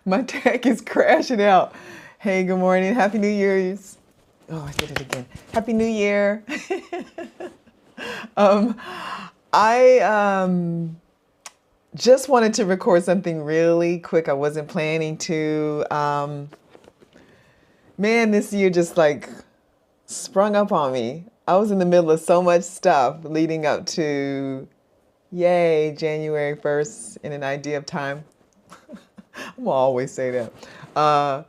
My tech is crashing out. Hey, good morning. Happy New Year's. Oh, I did it again. Happy New Year. um, I just wanted to record something really quick. I wasn't planning to. Man, this year just like sprung up on me. I was in the middle of so much stuff leading up to, yay, January 1st in an idea of time. I'm gonna always say that.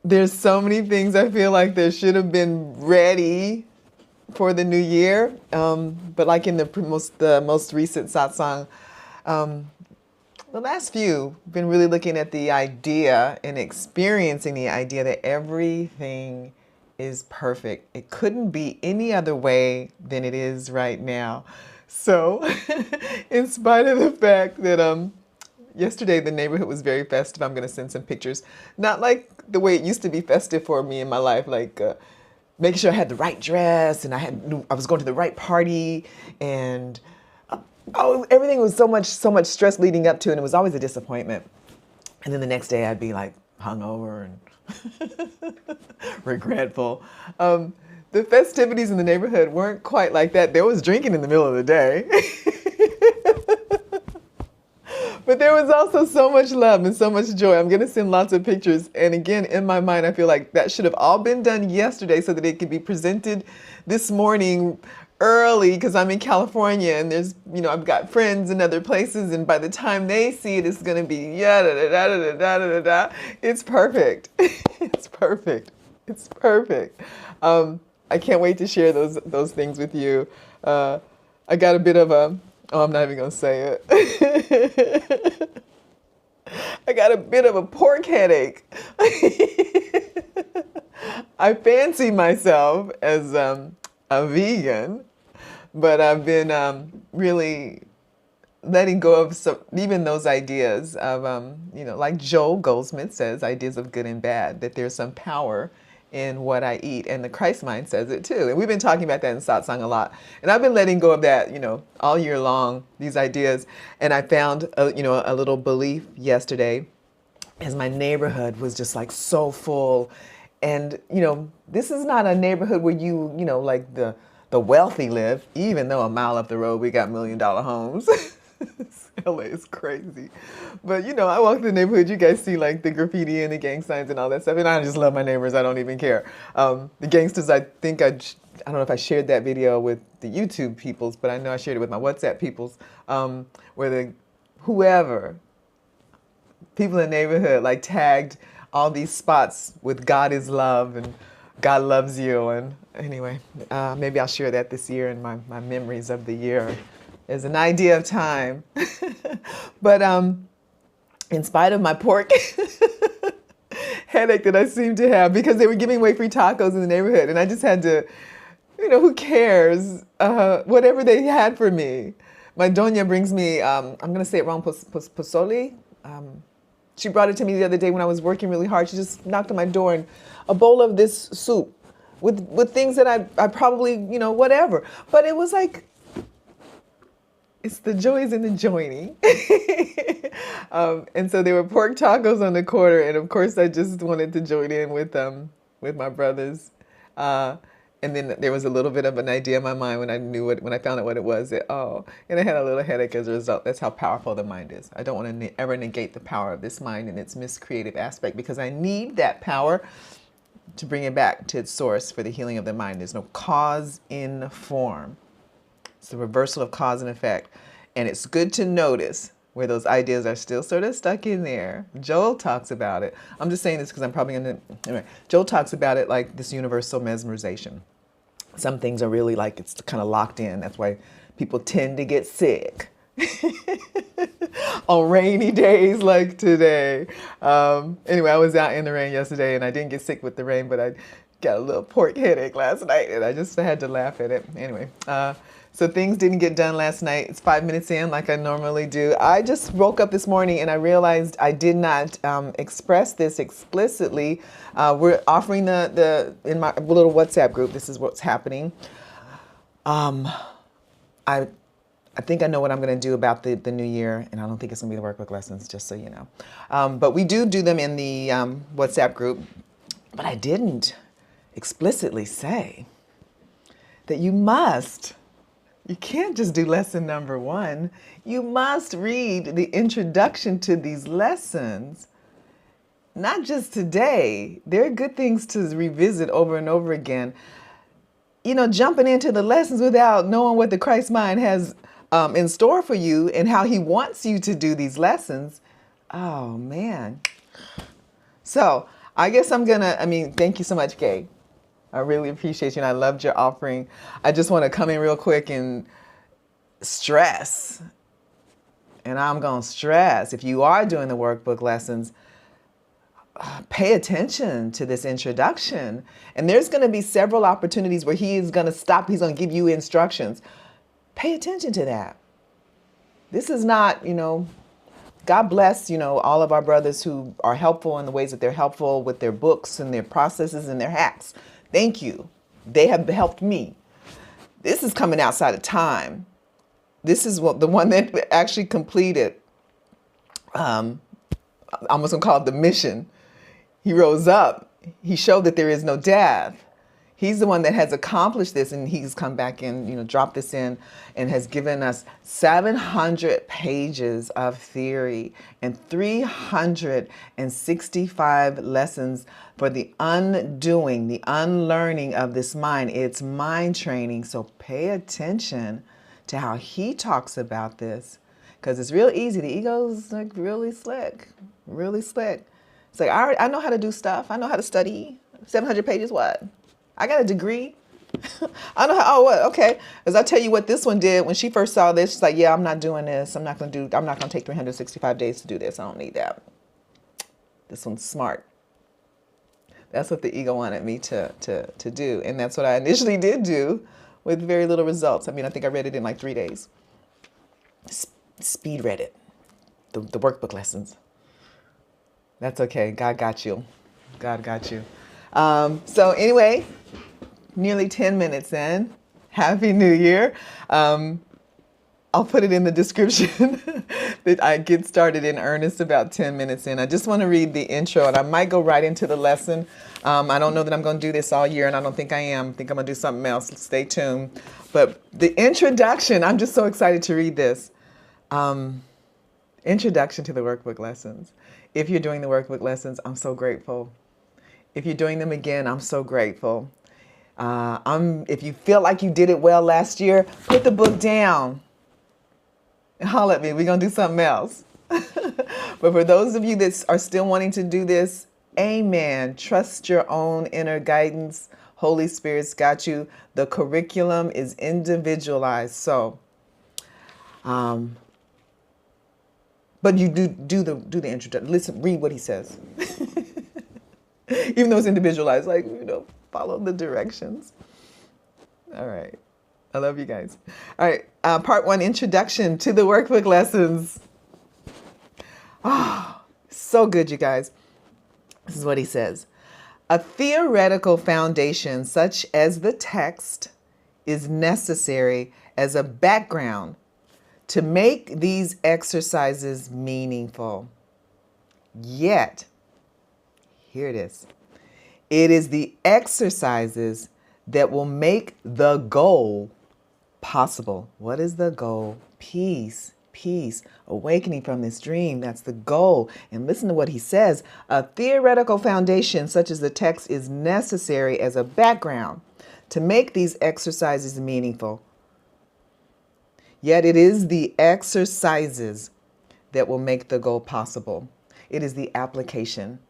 There's so many things I feel like there should have been ready for the new year. But like in the most recent satsang, the last few, been really looking at the idea and experiencing the idea that everything is perfect. It couldn't be any other way than it is right now. So, in spite of the fact that yesterday the neighborhood was very festive, I'm going to send some pictures. Not like the way it used to be festive for me in my life, like making sure I had the right dress and I was going to the right party and oh, everything was so much stress leading up to it, and it was always a disappointment. And then the next day I'd be like hungover and regretful. The festivities in the neighborhood weren't quite like that. There was drinking in the middle of the day. But there was also so much love and so much joy. I'm going to send lots of pictures. And again, in my mind, I feel like that should have all been done yesterday so that it could be presented this morning early, because I'm in California and there's, I've got friends in other places. And by the time they see it, it's going to be da da da da da da da da. It's perfect. It's perfect. It's perfect. I can't wait to share those things with you. I got a bit of a, oh, I'm not even going to say it. I got a bit of a pork headache. I fancy myself as a vegan, but I've been really letting go of even those ideas of, like Joel Goldsmith says, ideas of good and bad, that there's some power in what I eat. And the Christ mind says it too. And we've been talking about that in satsang a lot. And I've been letting go of that, all year long, these ideas. And I found, a little belief yesterday as my neighborhood was just like so full. And, this is not a neighborhood where like the wealthy live, even though a mile up the road, we got $1 million homes. LA is crazy. But, I walk through the neighborhood, you guys see like the graffiti and the gang signs and all that stuff. And I just love my neighbors. I don't even care. The gangsters, I think I don't know if I shared that video with the YouTube peoples, but I know I shared it with my WhatsApp peoples, where whoever, people in the neighborhood like tagged all these spots with God is love and God loves you. And anyway, maybe I'll share that this year in my memories of the year as an idea of time. But in spite of my pork headache that I seem to have, because they were giving away free tacos in the neighborhood, and I just had to, who cares? Whatever they had for me. My doña brings me, I'm going to say it wrong, pozole. She brought it to me the other day when I was working really hard. She just knocked on my door and a bowl of this soup with things that I probably, whatever. But it was like, it's the joys in the joining. And so there were pork tacos on the corner. And of course, I just wanted to join in with my brothers. And then there was a little bit of an idea in my mind when I found out what it was. And I had a little headache as a result. That's how powerful the mind is. I don't want to ever negate the power of this mind and its miscreative aspect, because I need that power to bring it back to its source for the healing of the mind. There's no cause in form. It's the reversal of cause and effect. And it's good to notice where those ideas are still sort of stuck in there. Joel talks about it. I'm just saying this because I'm probably going to, anyway, Joel talks about it like this universal mesmerization. Some things are really like it's kind of locked in. That's why people tend to get sick on rainy days like today. Anyway, I was out in the rain yesterday and I didn't get sick with the rain, but I got a little pork headache last night and I just had to laugh at it. Anyway, so things didn't get done last night. It's 5 minutes in like I normally do. I just woke up this morning and I realized I did not express this explicitly. We're offering in my little WhatsApp group, this is what's happening. I I think I know what I'm going to do about the new year, and I don't think it's going to be the workbook lessons, just so you know. But we do them in the WhatsApp group. But I didn't explicitly say that you can't just do lesson number 1. You must read the introduction to these lessons, not just today. There are good things to revisit over and over again. You know, jumping into the lessons without knowing what the Christ mind has in store for you and how he wants you to do these lessons. Oh, man. So I guess thank you so much, Kay. I really appreciate you, and I loved your offering. I just want to come in real quick and stress, and I'm going to stress, if you are doing the workbook lessons, pay attention to this introduction. And there's going to be several opportunities where he is going to stop. He's going to give you instructions. Pay attention to that. This is not, God bless, all of our brothers who are helpful in the ways that they're helpful with their books and their processes and their hacks. Thank you. They have helped me. This is coming outside of time. This is the one that actually completed, I'm almost going to call it the mission. He rose up. He showed that there is no death. He's the one that has accomplished this, and he's come back in, dropped this in, and has given us 700 pages of theory and 365 lessons for the undoing, the unlearning of this mind. It's mind training. So pay attention to how he talks about this, because it's real easy. The ego's like really slick, really slick. It's like, I know how to do stuff. I know how to study. 700 pages, what? I got a degree. I know how, what? Okay. As I tell you what this one did when she first saw this, she's like, yeah, I'm not doing this. I'm not going to take 365 days to do this. I don't need that. This one's smart. That's what the ego wanted me to do. And that's what I initially did do with very little results. I think I read it in like 3 days. Speed read it. The workbook lessons. That's okay. God got you. God got you. So anyway, nearly 10 minutes in. Happy New Year. I'll put it in the description that I get started in earnest about 10 minutes in. I just want to read the intro, and I might go right into the lesson. I don't know that I'm going to do this all year, and I don't think I am. I think I'm going to do something else. Stay tuned. But the introduction, I'm just so excited to read this. Introduction to the workbook lessons. If you're doing the workbook lessons, I'm so grateful. If you're doing them again, I'm so grateful. If you feel like you did it well last year, put the book down. Holler at me. We're going to do something else. But for those of you that are still wanting to do this, amen. Trust your own inner guidance. Holy Spirit's got you. The curriculum is individualized. So, but you do the introduction. Listen, read what he says. Even though it's individualized, follow the directions. All right. I love you guys. All right. Part 1, introduction to the workbook lessons. Oh, so good, you guys. This is what he says. A theoretical foundation such as the text is necessary as a background to make these exercises meaningful. Yet, here it is. It is the exercises that will make the goal possible. What is the goal? Peace, awakening from this dream. That's the goal. And listen to what he says. A theoretical foundation such as the text is necessary as a background to make these exercises meaningful. Yet it is the exercises that will make the goal possible. It is the application.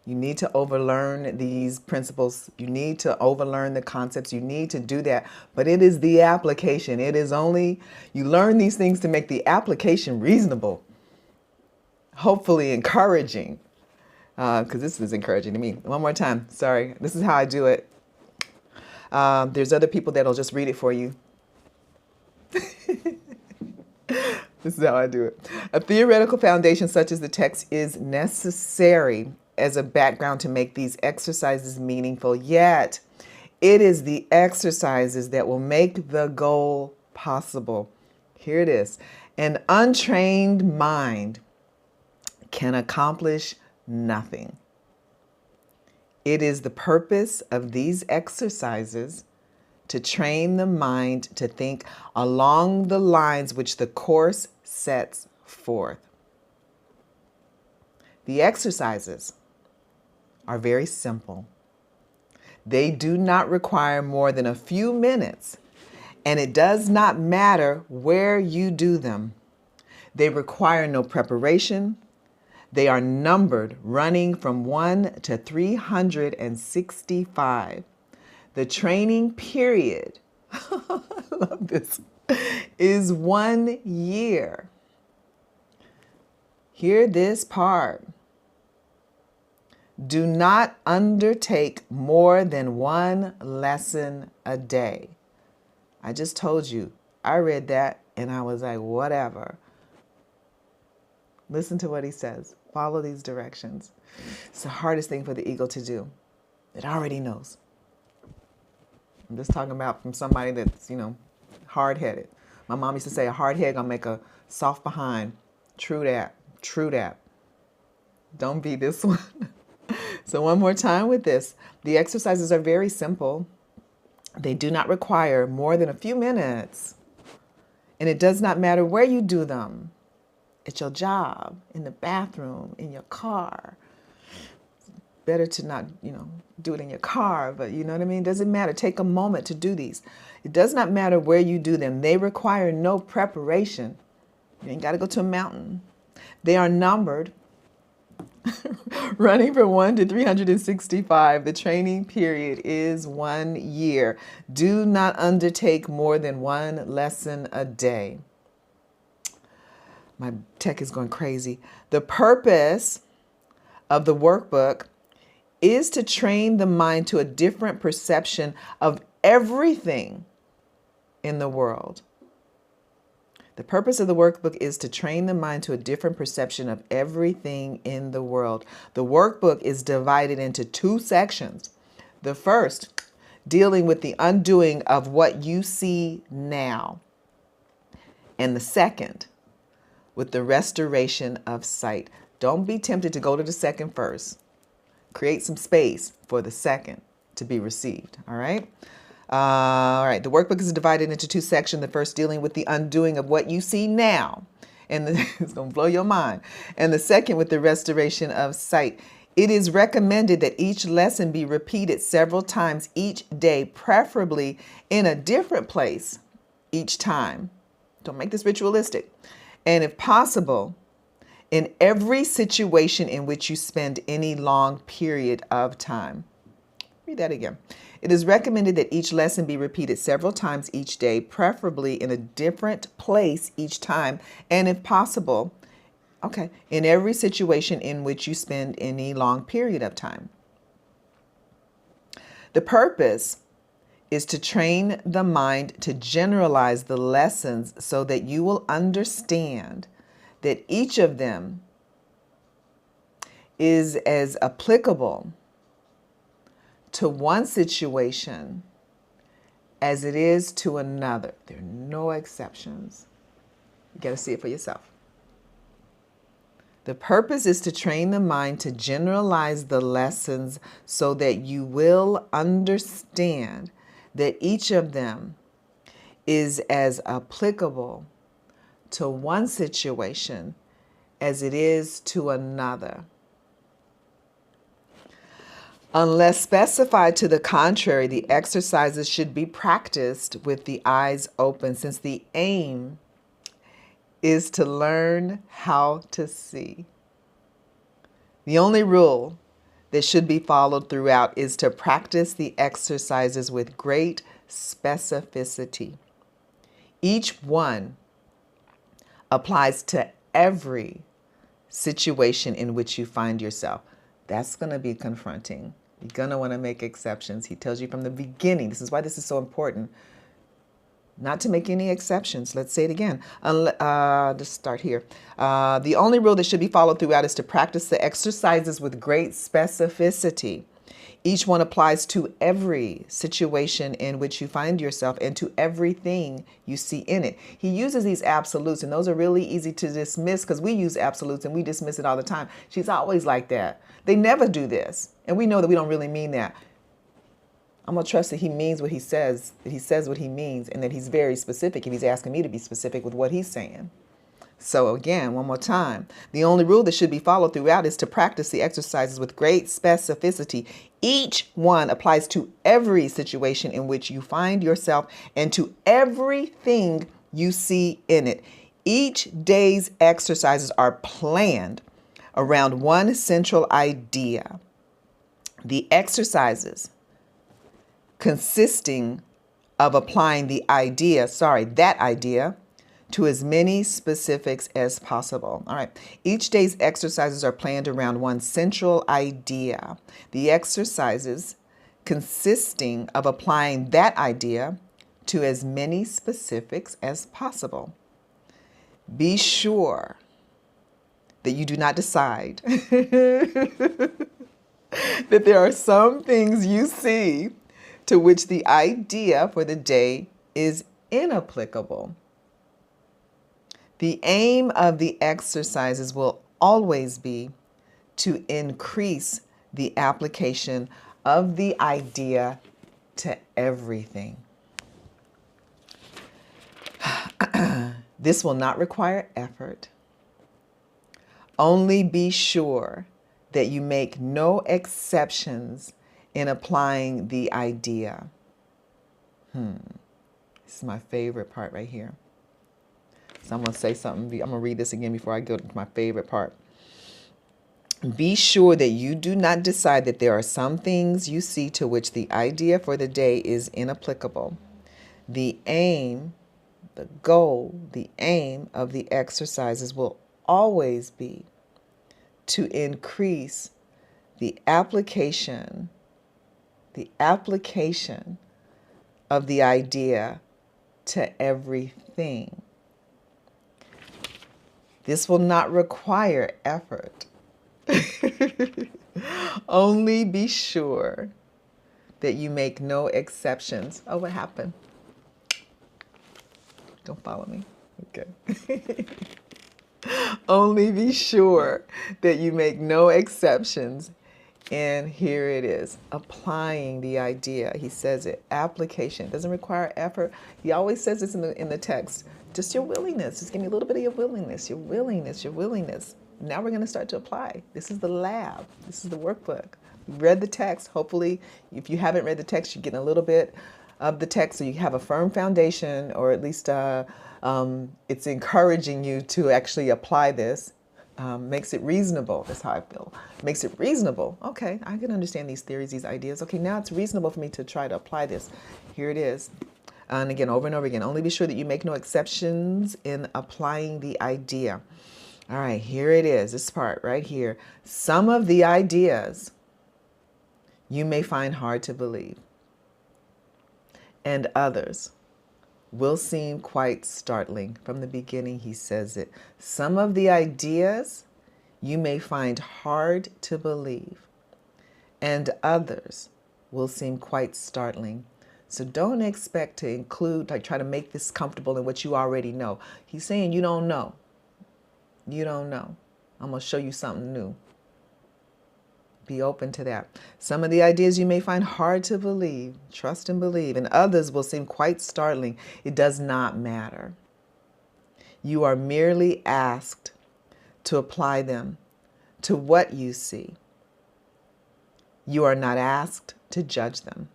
You need to overlearn these principles. You need to overlearn the concepts. You need to do that. But it is the application. It is only, you learn these things to make the application reasonable, hopefully encouraging, because this is encouraging to me. One more time. Sorry. This is how I do it. There's other people that'll just read it for you. This is how I do it. A theoretical foundation such as the text is necessary as a background to make these exercises meaningful. Yet, it is the exercises that will make the goal possible. Here it is. An untrained mind can accomplish nothing. It is the purpose of these exercises to train the mind to think along the lines which the course sets forth. The exercises are very simple. They do not require more than a few minutes, and it does not matter where you do them. They require no preparation. They are numbered, running from 1 to 365. The training period, I love this, is 1 year. Hear this part. Do not undertake more than one lesson a day. I just told you, I read that and I was like, whatever. Listen to what he says. Follow these directions. It's the hardest thing for the ego to do. It already knows. I'm just talking about from somebody that's, hard-headed. My mom used to say, a hard head gonna make a soft behind. True that. True that. Don't be this one. So one more time with this. The exercises are very simple. They do not require more than a few minutes. And it does not matter where you do them. At your job, in the bathroom, in your car. Better to not, do it in your car, but you know what I mean? Doesn't matter. Take a moment to do these. It does not matter where you do them. They require no preparation. You ain't got to go to a mountain. They are numbered, running from 1 to 365. The training period is 1 year. Do not undertake more than one lesson a day. My tech is going crazy. The purpose of the workbook is to train the mind to a different perception of everything in the world. The purpose of the workbook is to train the mind to a different perception of everything in the world. The workbook is divided into 2 sections. The first, dealing with the undoing of what you see now. And the second, with the restoration of sight. Don't be tempted to go to the second first. Create some space for the second to be received. All right. All right. The workbook is divided into 2 sections. The first dealing with the undoing of what you see now. And it's going to blow your mind. And the second with the restoration of sight. It is recommended that each lesson be repeated several times each day, preferably in a different place each time. Don't make this ritualistic. And if possible, in every situation in which you spend any long period of time. Read that again. It is recommended that each lesson be repeated several times each day, preferably in a different place each time, and if possible, in every situation in which you spend any long period of time. The purpose is to train the mind to generalize the lessons so that you will understand that each of them is as applicable to one situation as it is to another. There are no exceptions. You got to see it for yourself. The purpose is to train the mind to generalize the lessons so that you will understand that each of them is as applicable to one situation as it is to another. Unless specified to the contrary, the exercises should be practiced with the eyes open, since the aim is to learn how to see. The only rule that should be followed throughout is to practice the exercises with great specificity. Each one applies to every situation in which you find yourself. That's going to be confronting. You're going to want to make exceptions. He tells you from the beginning. This is why this is so important. Not to make any exceptions. Let's say it again. Just start here. The only rule that should be followed throughout is to practice the exercises with great specificity. Each one applies to every situation in which you find yourself and to everything you see in it. He uses these absolutes, and those are really easy to dismiss because we use absolutes and we dismiss it all the time. She's always like that. They never do this. And we know that we don't really mean that. I'm going to trust that he means what he says, that he says what he means, and that he's very specific if he's asking me to be specific with what he's saying. So again, one more time, the only rule that should be followed throughout is to practice the exercises with great specificity. Each one applies to every situation in which you find yourself and to everything you see in it. Each day's exercises are planned around one central idea. The exercises consisting of applying that idea to as many specifics as possible. All right. Each day's exercises are planned around one central idea. The exercises consisting of applying that idea to as many specifics as possible. Be sure that you do not decide that there are some things you see to which the idea for the day is inapplicable. The aim of the exercises will always be to increase the application of the idea to everything. This will not require effort. Only be sure that you make no exceptions in applying the idea. This is my favorite part right here. So I'm going to say something. I'm going to read this again before I go to my favorite part. Be sure that you do not decide that there are some things you see to which the idea for the day is inapplicable. The aim, the goal, the aim of the exercises will always be to increase the application of the idea to everything. This will not require effort. Only be sure that you make no exceptions. Oh, what happened? Don't follow me. Okay. Only be sure that you make no exceptions. And here it is, applying the idea. He says it, application. It doesn't require effort. He always says this in the text. Just your willingness. Just give me a little bit of your willingness, your willingness, your willingness. Now we're going to start to apply. This is the lab. This is the workbook. We read the text. Hopefully, if you haven't read the text, you're getting a little bit of the text so you have a firm foundation, or at least it's encouraging you to actually apply this. Makes it reasonable. That's how I feel. Makes it reasonable. Okay, I can understand these theories, these ideas. Okay, now it's reasonable for me to try to apply this. Here it is. And again, over and over again. Only be sure that you make no exceptions in applying the idea. All right, here it is. This part right here. Some of the ideas you may find hard to believe, and others will seem quite startling. From the beginning, he says it. Some of the ideas you may find hard to believe, and others will seem quite startling. So don't expect to include, try to make this comfortable in what you already know. He's saying you don't know. You don't know. I'm going to show you something new. Be open to that. Some of the ideas you may find hard to believe, trust and believe, and others will seem quite startling. It does not matter. You are merely asked to apply them to what you see. You are not asked to judge them,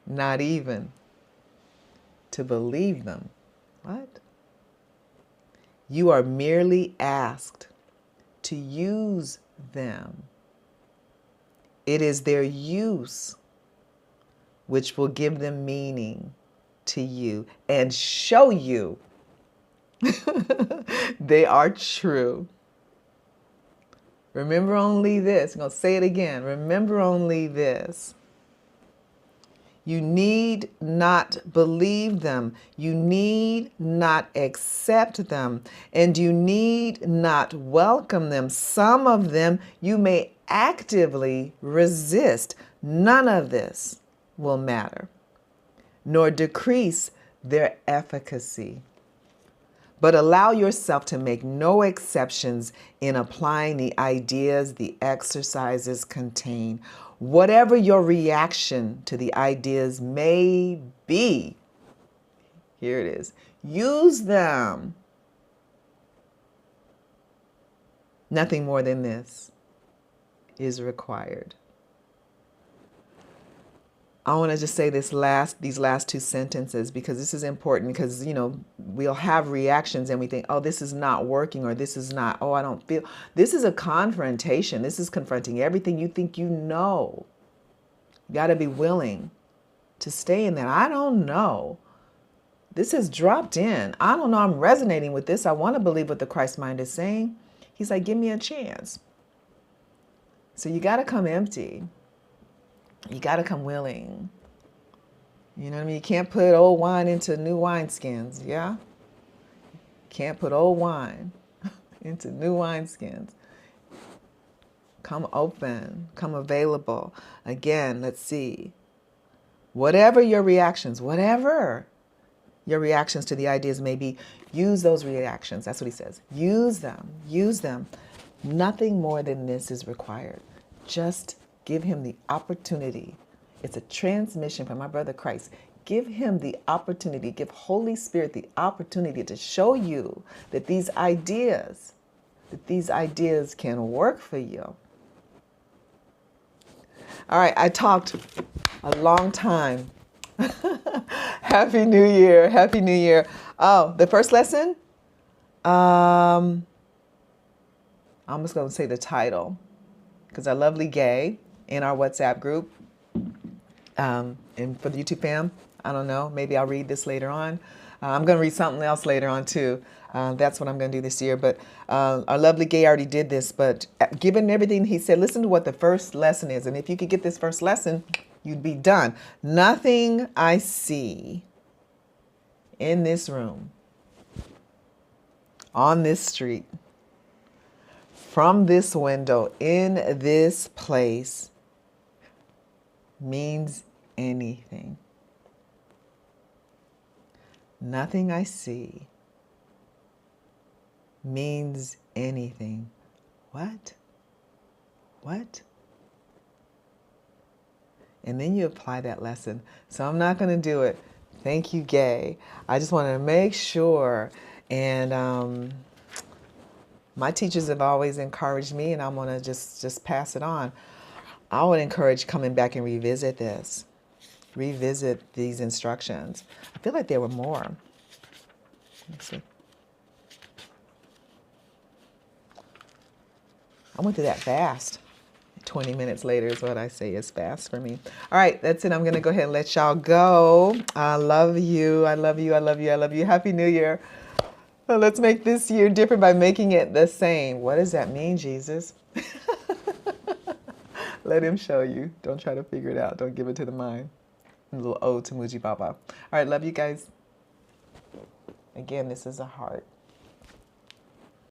not even to believe them. What? You are merely asked to use them. It is their use which will give them meaning to you and show you they are true. Remember only this. I'm going to say it again. Remember only this. You need not believe them. You need not accept them. And you need not welcome them. Some of them you may actively resist, none of this will matter, nor decrease their efficacy. But allow yourself to make no exceptions in applying the ideas the exercises contain. Whatever your reaction to the ideas may be, here it is, use them. Nothing more than this is required. I want to just say these last two sentences because this is important because, we'll have reactions and we think, oh, this is not working or this is not, oh, I don't feel. This is a confrontation. This is confronting everything you think you know. You got to be willing to stay in that. I don't know. This has dropped in. I don't know. I'm resonating with this. I want to believe what the Christ mind is saying. He's like, give me a chance. So you got to come empty. You got to come willing. You know what I mean? You can't put old wine into new wineskins, yeah? Can't put old wine into new wineskins. Come open, come available. Again, let's see. Whatever your reactions to the ideas may be, use those reactions. That's what he says. Use them. Nothing more than this is required. Just give him the opportunity. It's a transmission from my brother Christ. Give him the opportunity, give Holy Spirit the opportunity to show you that these ideas can work for you. All right, I talked a long time. Happy New Year. Happy New Year. Oh, the first lesson? I'm just going to say the title because our lovely Gay in our WhatsApp group and for the YouTube fam, I don't know, maybe I'll read this later on. I'm going to read something else later on too. That's what I'm going to do this year. But our lovely Gay already did this. But given everything he said, listen to what the first lesson is. And if you could get this first lesson, you'd be done. Nothing I see in this room, on this street, from this window, in this place, means anything. Nothing I see means anything. What? And then you apply that lesson. So I'm not going to do it. Thank you, Gay. I just want to make sure. And my teachers have always encouraged me, and I'm going to just pass it on. I would encourage coming back and revisit this. Revisit these instructions. I feel like there were more. Let's see. I went through that fast. 20 minutes later is what I say is fast for me. All right, that's it. I'm going to go ahead and let y'all go. I love you. I love you. I love you. I love you. Happy New Year. Well, let's make this year different by making it the same. What does that mean, Jesus? Let him show you. Don't try to figure it out. Don't give it to the mind. A little ode to Muji Baba. All right, love you guys. Again, this is a heart.